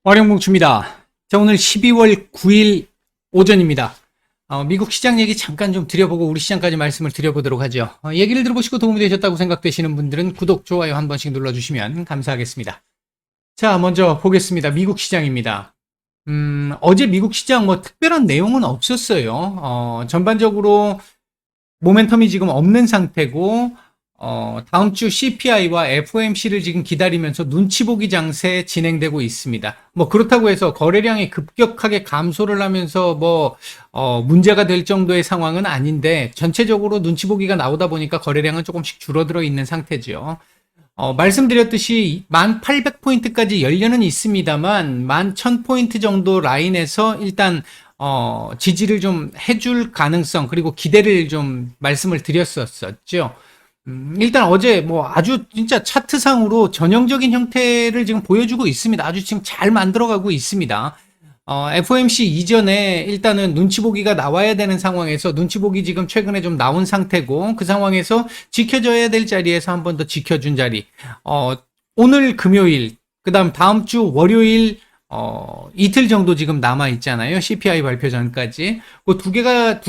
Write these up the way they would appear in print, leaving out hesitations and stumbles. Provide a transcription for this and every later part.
어령공추입니다. 자, 오늘 12월 9일 오전입니다. 미국 시장 얘기 잠깐 좀 드려보고 우리 시장까지 말씀을 드려보도록 하죠. 얘기를 들어보시고 도움이 되셨다고 생각되시는 분들은 구독, 좋아요 한 번씩 눌러주시면 감사하겠습니다. 자, 먼저 보겠습니다. 미국 시장입니다. 어제 미국 시장 뭐 특별한 내용은 없었어요. 전반적으로 모멘텀이 지금 없는 상태고, 다음 주 CPI와 FOMC를 지금 기다리면서 눈치 보기 장세 진행되고 있습니다. 뭐 그렇다고 해서 거래량이 급격하게 감소를 하면서 문제가 될 정도의 상황은 아닌데 전체적으로 눈치 보기가 나오다 보니까 거래량은 조금씩 줄어들어 있는 상태죠. 말씀드렸듯이 1800포인트까지 열려는 있습니다만 11,000포인트 정도 라인에서 일단 지지를 좀 해줄 가능성 그리고 기대를 좀 말씀을 드렸었죠. 일단 어제 아주 진짜 차트상으로 전형적인 형태를 지금 보여주고 있습니다. 아주 지금 잘 만들어가고 있습니다. FOMC 이전에 일단은 눈치 보기가 나와야 되는 상황에서 눈치 보기 지금 최근에 좀 나온 상태고 그 상황에서 지켜줘야 될 자리에서 한 번 더 지켜준 자리. 오늘 금요일, 그 다음 주 월요일 이틀 정도 지금 남아 있잖아요. CPI 발표 전까지. 그 두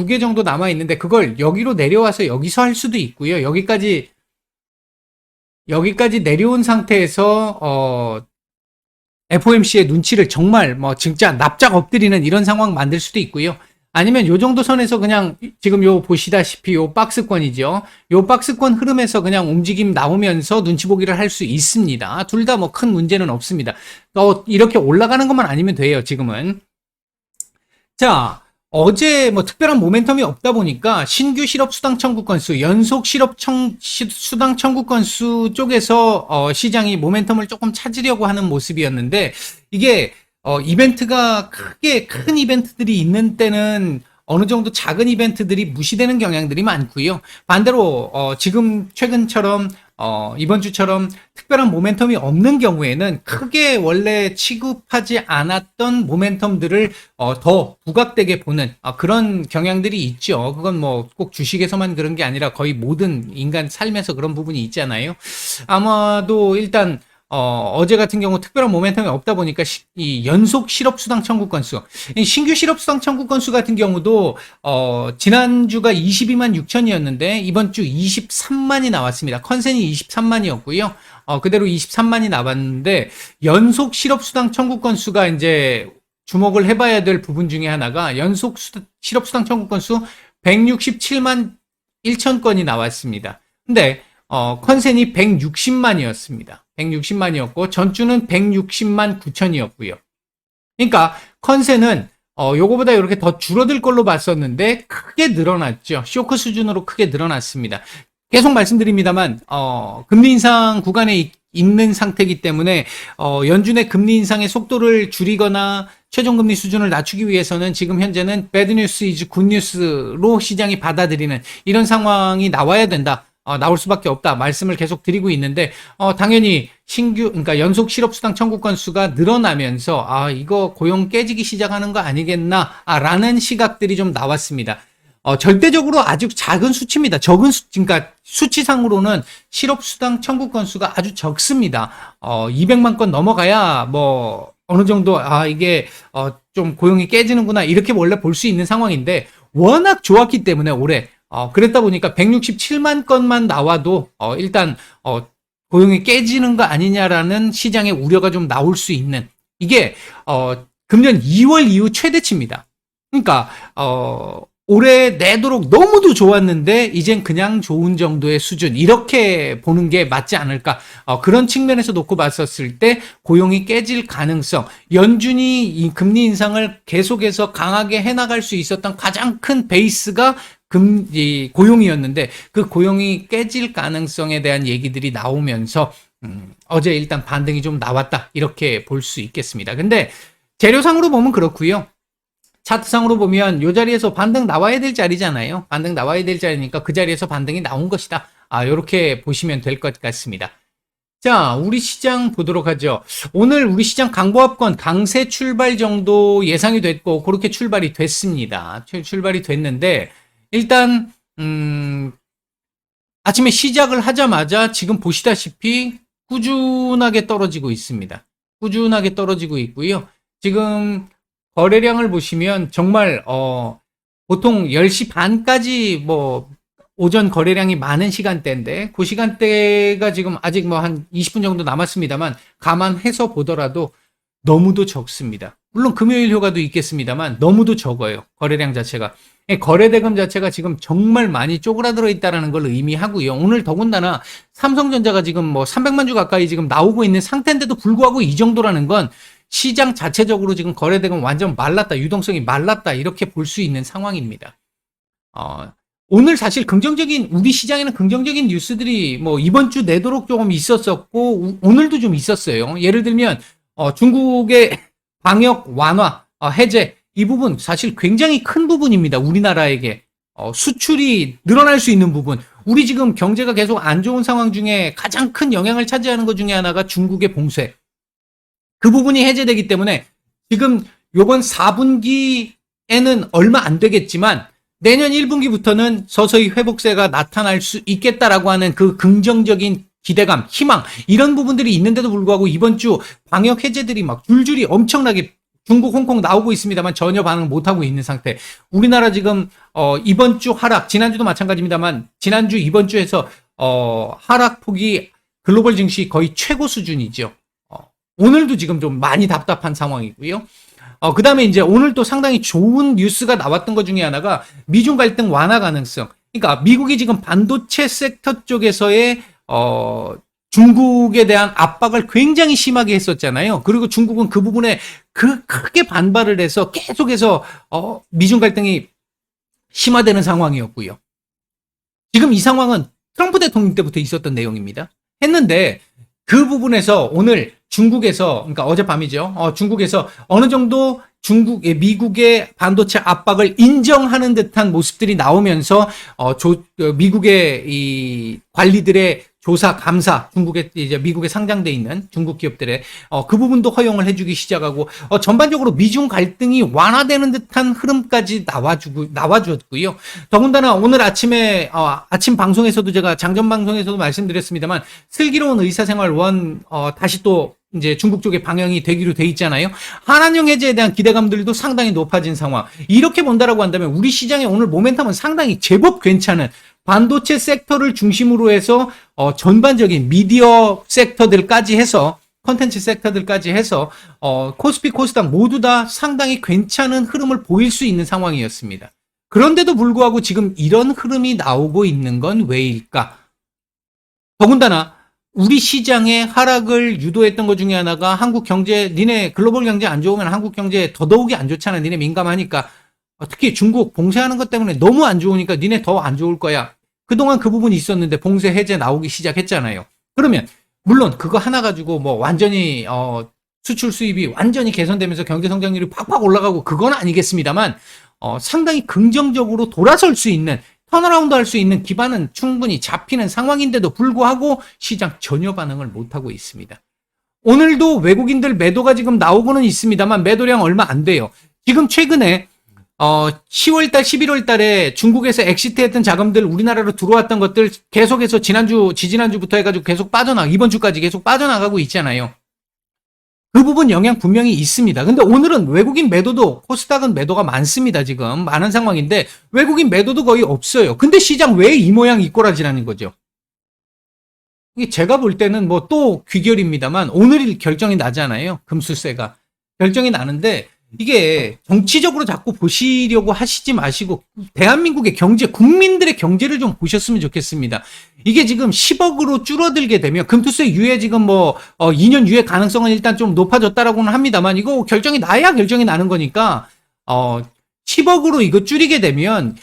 개 정도 남아 있는데 그걸 여기로 내려와서 여기서 할 수도 있고요. 여기까지 내려온 상태에서 FOMC의 눈치를 정말 진짜 납작 엎드리는 이런 상황 만들 수도 있고요. 아니면 요 정도 선에서 그냥 지금 요 보시다시피 요 박스권이죠. 요 박스권 흐름에서 그냥 움직임 나오면서 눈치 보기를 할 수 있습니다. 둘 다 큰 문제는 없습니다. 이렇게 올라가는 것만 아니면 돼요, 지금은. 자, 어제 특별한 모멘텀이 없다 보니까 신규 실업 수당 청구 건수, 연속 수당 청구 건수 쪽에서 시장이 모멘텀을 조금 찾으려고 하는 모습이었는데 이게 이벤트가 큰 이벤트들이 있는 때는 어느 정도 작은 이벤트들이 무시되는 경향들이 많고요. 반대로 지금 최근처럼 이번 주처럼 특별한 모멘텀이 없는 경우에는 크게 원래 취급하지 않았던 모멘텀들을 더 부각되게 보는 그런 경향들이 있죠. 그건 꼭 주식에서만 그런 게 아니라 거의 모든 인간 삶에서 그런 부분이 있잖아요. 아마도 일단 어제 같은 경우 특별한 모멘텀이 없다 보니까 이 연속 실업수당 청구 건수, 신규 실업수당 청구 건수 같은 경우도 지난주가 22만 6천이었는데 이번 주 23만이 나왔습니다. 컨센이 23만이었고요. 그대로 23만이 나왔는데 연속 실업수당 청구 건수가 이제 주목을 해봐야 될 부분 중에 하나가 연속 실업수당 청구 건수 167만 1천 건이 나왔습니다. 근데 컨센이 160만이었습니다. 160만이었고 전주는 160만 9천이었고요. 그러니까 컨센은 요거보다 이렇게 더 줄어들 걸로 봤었는데 크게 늘어났죠. 쇼크 수준으로 크게 늘어났습니다. 계속 말씀드립니다만 금리 인상 구간에 있는 상태이기 때문에 연준의 금리 인상의 속도를 줄이거나 최종금리 수준을 낮추기 위해서는 지금 현재는 bad news is good news로 시장이 받아들이는 이런 상황이 나와야 된다. 나올 수밖에 없다 말씀을 계속 드리고 있는데 당연히 그러니까 연속 실업수당 청구 건수가 늘어나면서 이거 고용 깨지기 시작하는 거 아니겠나 라는 시각들이 좀 나왔습니다. 절대적으로 아주 작은 수치입니다. 그러니까 수치상으로는 실업수당 청구 건수가 아주 적습니다. 200만 건 넘어가야 어느 정도 이게 좀 고용이 깨지는구나 이렇게 원래 볼 수 있는 상황인데 워낙 좋았기 때문에 올해 그랬다 보니까 167만 건만 나와도 일단 고용이 깨지는 거 아니냐라는 시장의 우려가 좀 나올 수 있는 이게 금년 2월 이후 최대치입니다. 그러니까 올해 내도록 너무도 좋았는데 이젠 그냥 좋은 정도의 수준 이렇게 보는 게 맞지 않을까 그런 측면에서 놓고 봤었을 때 고용이 깨질 가능성 연준이 이 금리 인상을 계속해서 강하게 해나갈 수 있었던 가장 큰 베이스가 고용이었는데 그 고용이 깨질 가능성에 대한 얘기들이 나오면서 어제 일단 반등이 좀 나왔다 이렇게 볼 수 있겠습니다. 근데 재료상으로 보면 그렇고요. 차트상으로 보면 이 자리에서 반등 나와야 될 자리잖아요. 반등 나와야 될 자리니까 그 자리에서 반등이 나온 것이다. 이렇게 보시면 될 것 같습니다. 자, 우리 시장 보도록 하죠. 오늘 우리 시장 강보합권 강세 출발 정도 예상이 됐고 그렇게 출발이 됐습니다. 출발이 됐는데 일단 아침에 시작을 하자마자 지금 보시다시피 꾸준하게 떨어지고 있습니다. 꾸준하게 떨어지고 있고요. 지금 거래량을 보시면 정말 보통 10시 반까지 뭐 오전 거래량이 많은 시간대인데 그 시간대가 지금 아직 뭐 한 20분 정도 남았습니다만 감안해서 보더라도 너무도 적습니다. 물론 금요일 효과도 있겠습니다만 너무도 적어요. 거래량 자체가. 거래 대금 자체가 지금 정말 많이 쪼그라들어 있다는 걸 의미하고요. 오늘 더군다나 삼성전자가 지금 뭐 300만 주 가까이 지금 나오고 있는 상태인데도 불구하고 이 정도라는 건 시장 자체적으로 지금 거래 대금 완전 말랐다, 유동성이 말랐다 이렇게 볼 수 있는 상황입니다. 오늘 사실 긍정적인 우리 시장에는 긍정적인 뉴스들이 뭐 이번 주 내도록 조금 있었었고 오늘도 좀 있었어요. 예를 들면 중국의 방역 완화, 해제 이 부분 사실 굉장히 큰 부분입니다. 우리나라에게 수출이 늘어날 수 있는 부분. 우리 지금 경제가 계속 안 좋은 상황 중에 가장 큰 영향을 차지하는 것 중에 하나가 중국의 봉쇄. 그 부분이 해제되기 때문에 지금 요번 4분기에는 얼마 안 되겠지만 내년 1분기부터는 서서히 회복세가 나타날 수 있겠다라고 하는 그 긍정적인 기대감, 희망 이런 부분들이 있는데도 불구하고 이번 주 방역 해제들이 막 줄줄이 엄청나게 중국, 홍콩 나오고 있습니다만 전혀 반응 못하고 있는 상태. 우리나라 지금 이번 주 하락, 지난주도 마찬가지입니다만 지난주, 이번 주에서 하락폭이 글로벌 증시 거의 최고 수준이죠. 오늘도 지금 좀 많이 답답한 상황이고요. 그 다음에 이제 오늘 또 상당히 좋은 뉴스가 나왔던 것 중에 하나가 미중 갈등 완화 가능성. 그러니까 미국이 지금 반도체 섹터 쪽에서의 중국에 대한 압박을 굉장히 심하게 했었잖아요. 그리고 중국은 그 부분에 크게 반발을 해서 계속해서 미중 갈등이 심화되는 상황이었고요. 지금 이 상황은 트럼프 대통령 때부터 있었던 내용입니다. 했는데 그 부분에서 오늘 중국에서, 그러니까 어젯밤이죠. 중국에서 어느 정도 미국의 반도체 압박을 인정하는 듯한 모습들이 나오면서 미국의 이 관리들의 조사 감사, 중국에 이제 미국에 상장돼 있는 중국 기업들의 그 부분도 허용을 해주기 시작하고 전반적으로 미중 갈등이 완화되는 듯한 흐름까지 나와주었고요. 더군다나 오늘 아침에 아침 방송에서도 제가 장전 방송에서도 말씀드렸습니다만 슬기로운 의사생활 다시 또 이제 중국 쪽에 방영이 되기로 돼 있잖아요. 한한령 해제에 대한 기대감들도 상당히 높아진 상황. 이렇게 본다라고 한다면 우리 시장의 오늘 모멘텀은 상당히 제법 괜찮은 반도체 섹터를 중심으로 해서 전반적인 미디어 섹터들까지 해서 컨텐츠 섹터들까지 해서 코스피 코스닥 모두 다 상당히 괜찮은 흐름을 보일 수 있는 상황이었습니다. 그런데도 불구하고 지금 이런 흐름이 나오고 있는 건 왜일까? 더군다나 우리 시장의 하락을 유도했던 것 중에 하나가 한국 경제, 니네 글로벌 경제 안 좋으면 한국 경제 더더욱이 안 좋잖아. 니네 민감하니까. 특히 중국 봉쇄하는 것 때문에 너무 안 좋으니까 니네 더 안 좋을 거야. 그동안 그 부분이 있었는데 봉쇄 해제 나오기 시작했잖아요. 그러면 물론 그거 하나 가지고 뭐 완전히 수출 수입이 완전히 개선되면서 경제 성장률이 팍팍 올라가고 그건 아니겠습니다만 상당히 긍정적으로 돌아설 수 있는 턴어라운드 할 수 있는 기반은 충분히 잡히는 상황인데도 불구하고 시장 전혀 반응을 못하고 있습니다. 오늘도 외국인들 매도가 지금 나오고는 있습니다만 매도량 얼마 안 돼요. 지금 최근에 10월달, 11월달에 중국에서 엑시트했던 자금들 우리나라로 들어왔던 것들 계속해서 지지난주부터 해가지고 계속 이번 주까지 계속 빠져나가고 있잖아요. 그 부분 영향 분명히 있습니다. 근데 오늘은 외국인 매도도 코스닥은 매도가 많습니다. 지금 많은 상황인데 외국인 매도도 거의 없어요. 근데 시장 왜 이 모양 이 꼬라지라는 거죠. 이게 제가 볼 때는 뭐 또 귀결입니다만 오늘이 결정이 나잖아요. 금수세가 결정이 나는데 이게 정치적으로 자꾸 보시려고 하시지 마시고 대한민국의 경제, 국민들의 경제를 좀 보셨으면 좋겠습니다. 이게 지금 10억으로 줄어들게 되면 금투세 유예 지금 뭐 2년 유예 가능성은 일단 좀 높아졌다라고는 합니다만 이거 결정이 나야 결정이 나는 거니까 10억으로 이거 줄이게 되면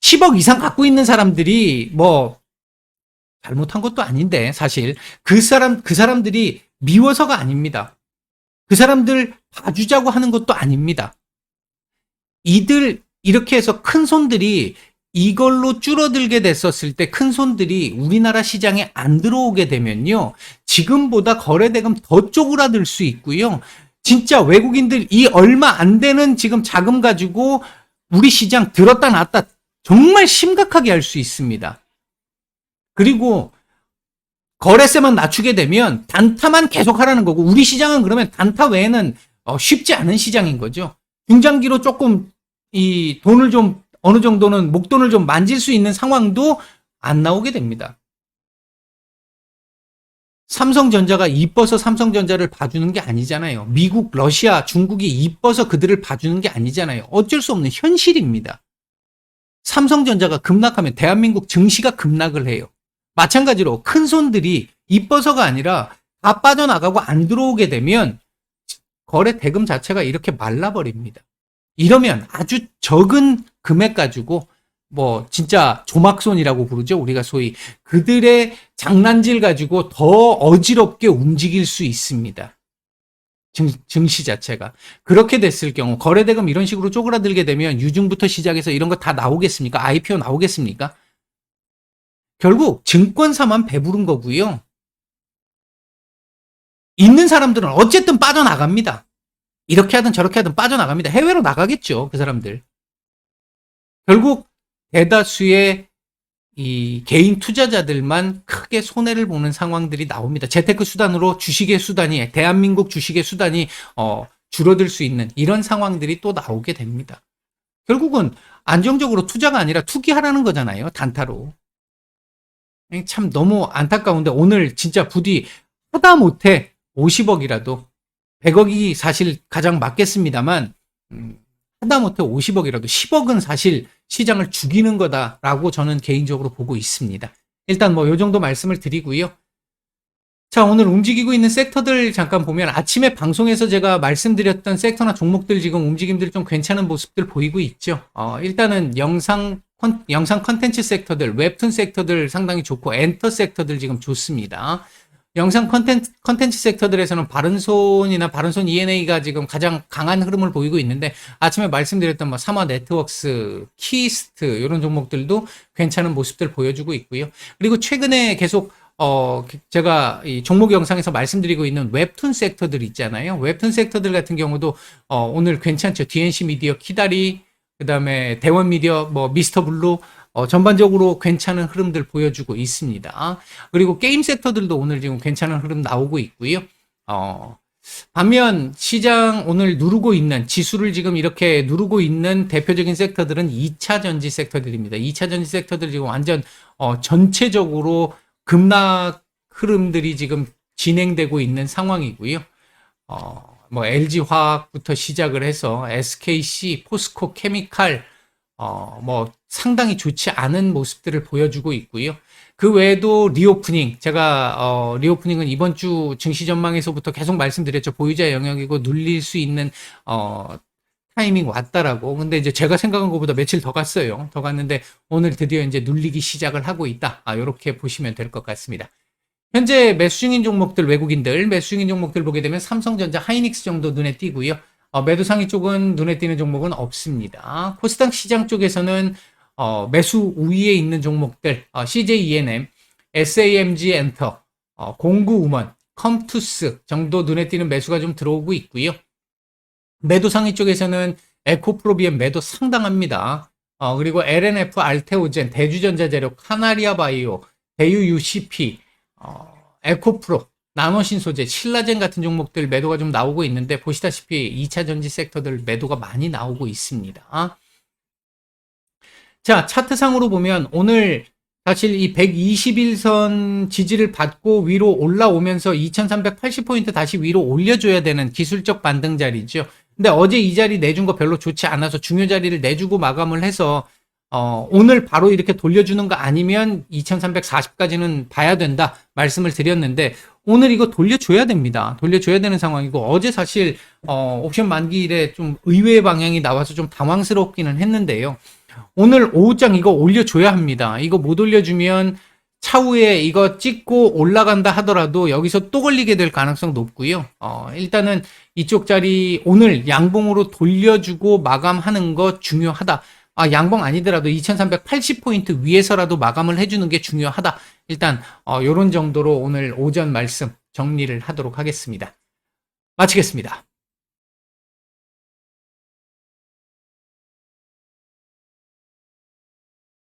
10억 이상 갖고 있는 사람들이 뭐 잘못한 것도 아닌데 사실 그 사람들이 미워서가 아닙니다. 그 사람들 봐주자고 하는 것도 아닙니다. 이렇게 해서 큰 손들이 이걸로 줄어들게 됐었을 때 큰 손들이 우리나라 시장에 안 들어오게 되면요. 지금보다 거래대금 더 쪼그라들 수 있고요. 진짜 외국인들 이 얼마 안 되는 지금 자금 가지고 우리 시장 들었다 놨다 정말 심각하게 할 수 있습니다. 그리고 거래세만 낮추게 되면 단타만 계속 하라는 거고, 우리 시장은 그러면 단타 외에는 쉽지 않은 시장인 거죠. 중장기로 조금 이 돈을 좀 어느 정도는 목돈을 좀 만질 수 있는 상황도 안 나오게 됩니다. 삼성전자가 이뻐서 삼성전자를 봐주는 게 아니잖아요. 미국, 러시아, 중국이 이뻐서 그들을 봐주는 게 아니잖아요. 어쩔 수 없는 현실입니다. 삼성전자가 급락하면 대한민국 증시가 급락을 해요. 마찬가지로 큰 손들이 이뻐서가 아니라 다 빠져나가고 안 들어오게 되면 거래 대금 자체가 이렇게 말라버립니다. 이러면 아주 적은 금액 가지고 뭐 진짜 조막손이라고 부르죠. 우리가 소위 그들의 장난질 가지고 더 어지럽게 움직일 수 있습니다. 증시 자체가. 그렇게 됐을 경우 거래대금 이런 식으로 쪼그라들게 되면 유증부터 시작해서 이런 거 다 나오겠습니까? IPO 나오겠습니까? 결국 증권사만 배부른 거고요. 있는 사람들은 어쨌든 빠져나갑니다. 이렇게 하든 저렇게 하든 빠져나갑니다. 해외로 나가겠죠. 그 사람들. 결국 대다수의 이 개인 투자자들만 크게 손해를 보는 상황들이 나옵니다. 재테크 수단으로 주식의 수단이, 대한민국 주식의 수단이 줄어들 수 있는 이런 상황들이 또 나오게 됩니다. 결국은 안정적으로 투자가 아니라 투기하라는 거잖아요. 단타로. 참 너무 안타까운데 오늘 진짜 부디 하다못해 50억이라도 100억이 사실 가장 맞겠습니다만 하다못해 50억이라도 10억은 사실 시장을 죽이는 거다라고 저는 개인적으로 보고 있습니다. 일단 뭐 요 정도 말씀을 드리고요. 자, 오늘 움직이고 있는 섹터들 잠깐 보면 아침에 방송에서 제가 말씀드렸던 섹터나 종목들 지금 움직임들이 좀 괜찮은 모습들 보이고 있죠. 일단은 영상 컨텐츠 섹터들, 웹툰 섹터들 상당히 좋고 엔터 섹터들 지금 좋습니다. 영상 컨텐츠 섹터들에서는 바른손이나 바른손 ENA가 지금 가장 강한 흐름을 보이고 있는데 아침에 말씀드렸던 뭐 삼화 네트워크스, 키스트 이런 종목들도 괜찮은 모습들 보여주고 있고요. 그리고 최근에 계속 제가 이 종목 영상에서 말씀드리고 있는 웹툰 섹터들 있잖아요. 웹툰 섹터들 같은 경우도 오늘 괜찮죠. DNC 미디어, 키다리, 그다음에 대원 미디어, 뭐 미스터 블루 전반적으로 괜찮은 흐름들 보여주고 있습니다. 그리고 게임 섹터들도 오늘 지금 괜찮은 흐름 나오고 있고요. 반면 시장 오늘 누르고 있는 지수를 지금 이렇게 누르고 있는 대표적인 섹터들은 2차 전지 섹터들입니다. 2차 전지 섹터들 지금 완전 전체적으로 급락 흐름들이 지금 진행되고 있는 상황이고요. 뭐 LG화학부터 시작을 해서 SKC, 포스코 케미칼 뭐 상당히 좋지 않은 모습들을 보여주고 있고요. 그 외에도 리오프닝, 제가 리오프닝은 이번 주 증시 전망에서부터 계속 말씀드렸죠. 보유자 영역이고 눌릴 수 있는 타이밍 왔다라고. 근데 이제 제가 생각한 것보다 며칠 더 갔어요. 더 갔는데 오늘 드디어 이제 눌리기 시작을 하고 있다. 이렇게 보시면 될 것 같습니다. 현재 매수 중인 종목들, 외국인들 매수 중인 종목들 보게 되면 삼성전자, 하이닉스 정도 눈에 띄고요. 매도 상위 쪽은 눈에 띄는 종목은 없습니다. 코스닥 시장 쪽에서는 매수 우위에 있는 종목들, CJENM, SAMG 엔터, 공구우먼, 컴투스 정도 눈에 띄는 매수가 좀 들어오고 있고요. 매도 상위 쪽에서는 에코프로비엠 매도 상당합니다. 그리고 LNF, 알테오젠, 대주전자재료, 카나리아 바이오, 대유 UCP, 에코프로, 나노신소재, 신라젠 같은 종목들 매도가 좀 나오고 있는데 보시다시피 2차 전지 섹터들 매도가 많이 나오고 있습니다. 자, 차트상으로 보면 오늘 사실 이 121선 지지를 받고 위로 올라오면서 2380포인트 다시 위로 올려줘야 되는 기술적 반등 자리죠. 근데 어제 이 자리 내준 거 별로 좋지 않아서 중요 자리를 내주고 마감을 해서 오늘 바로 이렇게 돌려주는 거 아니면 2340까지는 봐야 된다 말씀을 드렸는데 오늘 이거 돌려줘야 됩니다. 돌려줘야 되는 상황이고 어제 사실 옵션 만기일에 좀 의외의 방향이 나와서 좀 당황스럽기는 했는데요. 오늘 오후장 이거 올려줘야 합니다. 이거 못 올려주면 차후에 이거 찍고 올라간다 하더라도 여기서 또 걸리게 될 가능성 높고요. 일단은 이쪽 자리 오늘 양봉으로 돌려주고 마감하는 거 중요하다. 양봉 아니더라도 2380포인트 위에서라도 마감을 해주는 게 중요하다. 일단 요런 정도로 오늘 오전 말씀 정리를 하도록 하겠습니다. 마치겠습니다.